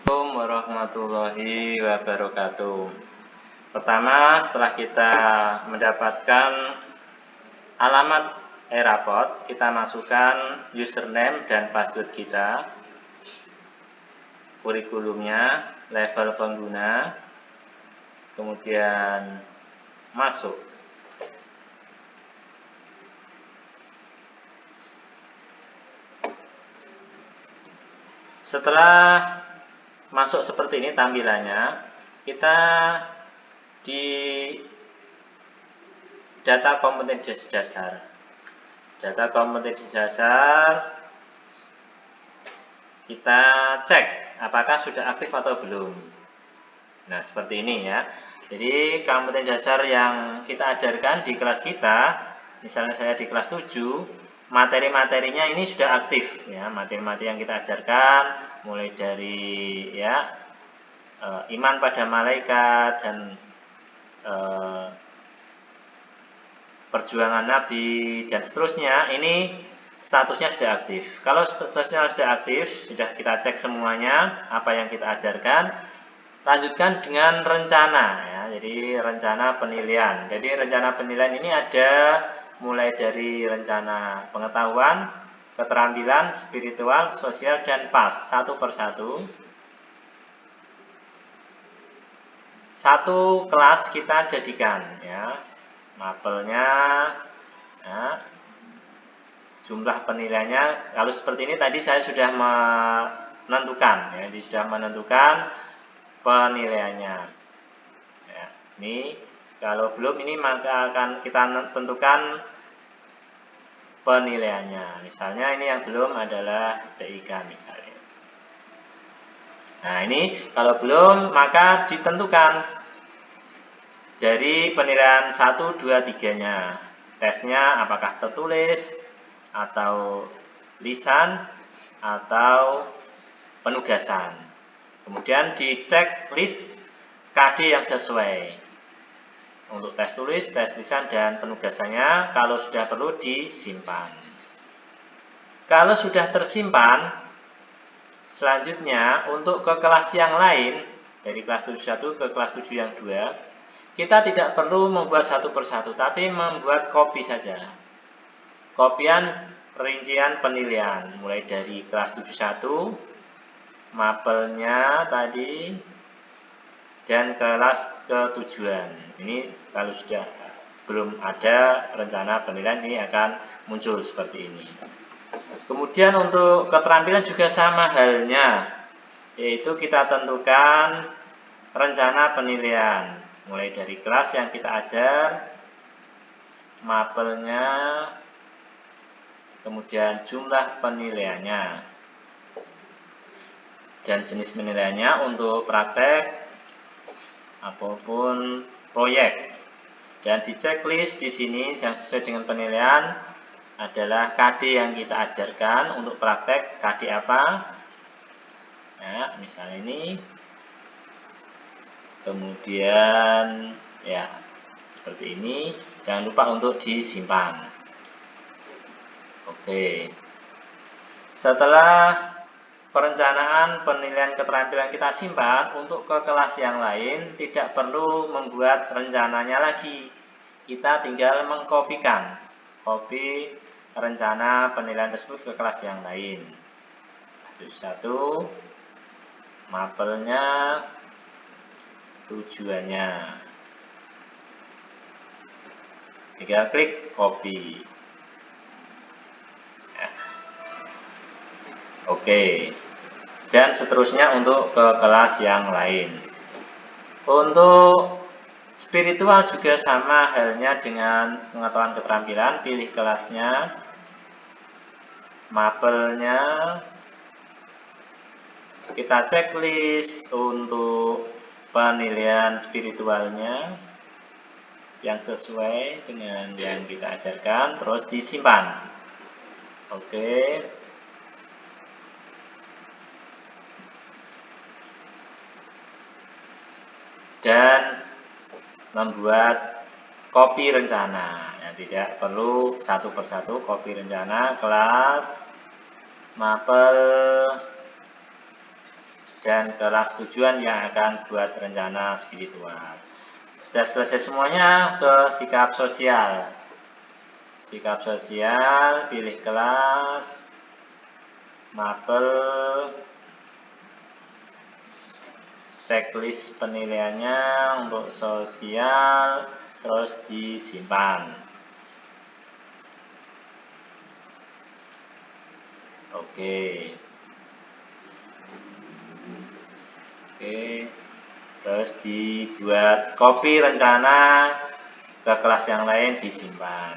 Assalamualaikum warahmatullahi wabarakatuh. Pertama, setelah kita mendapatkan alamat e-raport, kita masukkan username dan password kita, kurikulumnya, level pengguna, kemudian masuk. Setelah masuk seperti ini tampilannya, kita di data kompetensi dasar. Data kompetensi dasar kita cek apakah sudah aktif atau belum. Nah, seperti ini ya. Jadi kompetensi dasar yang kita ajarkan di kelas kita, misalnya saya di kelas 7, materi-materinya ini sudah aktif ya. Materi-materi yang kita ajarkan mulai dari ya iman pada malaikat dan perjuangan Nabi dan seterusnya, ini statusnya sudah aktif. Kalau statusnya sudah aktif, sudah kita cek semuanya apa yang kita ajarkan, lanjutkan dengan rencana ya. Jadi rencana penilaian. Jadi rencana penilaian ini ada mulai dari rencana pengetahuan, keterampilan, spiritual, sosial, dan PAS, satu persatu. Satu kelas kita jadikan ya, mapelnya ya, jumlah penilaiannya. Kalau seperti ini tadi saya sudah menentukan ya, jadi sudah menentukan penilaiannya ya. Ini kalau belum, ini maka akan kita tentukan penilaiannya. Misalnya ini yang belum adalah TIK misalnya. Nah, ini kalau belum maka ditentukan dari penilaian 1, 2, 3-nya. Tesnya apakah tertulis atau lisan atau penugasan. Kemudian dicek list KD yang sesuai. Untuk tes tulis, tes lisan, dan penugasannya kalau sudah perlu disimpan. Kalau sudah tersimpan, selanjutnya untuk ke kelas yang lain, dari kelas 71 ke kelas 7 yang 2, kita tidak perlu membuat satu persatu, tapi membuat kopi saja. Kopian rincian penilaian, mulai dari kelas 71, mapelnya tadi, dan kelas ketujuan. Ini kalau sudah belum ada rencana penilaian, ini akan muncul seperti ini. Kemudian untuk keterampilan juga sama halnya, yaitu kita tentukan rencana penilaian mulai dari kelas yang kita ajar, mapelnya, kemudian jumlah penilaiannya, dan jenis penilaiannya untuk praktek apapun proyek. Dan di checklist di sini yang sesuai dengan penilaian adalah KD yang kita ajarkan. Untuk praktek KD apa? Nah, misalnya ini. Kemudian ya seperti ini. Jangan lupa untuk disimpan. Oke. Setelah perencanaan penilaian keterampilan kita simpan, untuk ke kelas yang lain tidak perlu membuat rencananya lagi. Kita tinggal mengkopikan. Copy rencana penilaian tersebut ke kelas yang lain. Kelas 1, mapelnya, tujuannya. Tinggal klik copy. Oke. Dan seterusnya untuk ke kelas yang lain. Untuk spiritual juga sama halnya dengan pengetahuan keterampilan. Pilih kelasnya, mapelnya, kita checklist untuk penilaian spiritualnya yang sesuai dengan yang kita ajarkan, terus disimpan. Oke. Dan membuat copy rencana ya, tidak perlu satu persatu. Copy rencana kelas, mapel, dan kelas tujuan yang akan buat rencana spiritual. Sudah selesai semuanya, ke sikap sosial. Sikap sosial, pilih kelas, mapel, checklist penilaiannya untuk sosial, terus disimpan. Oke. Terus dibuat copy rencana ke kelas yang lain, disimpan.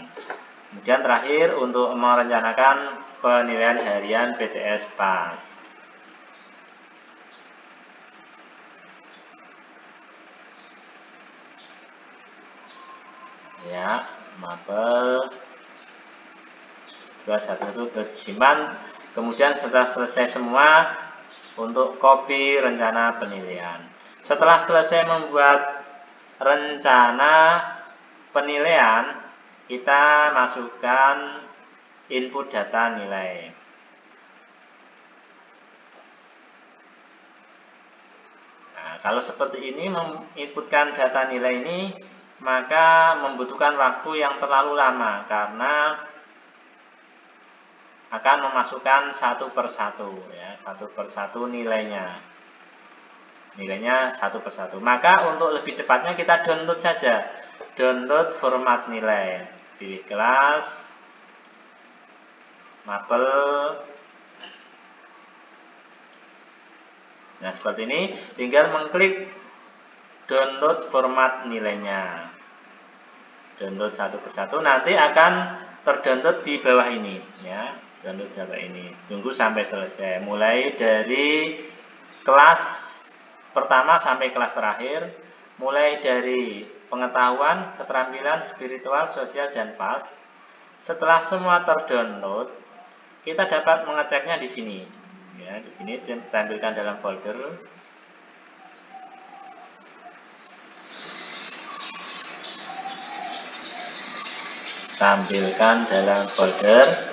Kemudian terakhir untuk merencanakan penilaian harian PTS PAS. Ya, mapel 211 terus disimpan. Kemudian setelah selesai semua, untuk copy rencana penilaian. Setelah selesai membuat rencana penilaian, kita masukkan input data nilai. Nah, kalau seperti ini menginputkan data nilai ini, maka membutuhkan waktu yang terlalu lama karena akan memasukkan satu persatu, ya, satu persatu nilainya satu persatu. Maka untuk lebih cepatnya kita download saja, download format nilai, pilih kelas, mapel. Nah, seperti ini, tinggal mengklik download format nilainya, download satu persatu, nanti akan terdownload di bawah ini, ya. Download data ini, tunggu sampai selesai, mulai dari kelas pertama sampai kelas terakhir, mulai dari pengetahuan, keterampilan, spiritual, sosial, dan PAS. Setelah semua terdownload, kita dapat mengeceknya di sini, ya. Di sini ditampilkan dalam folder. Tampilkan dalam folder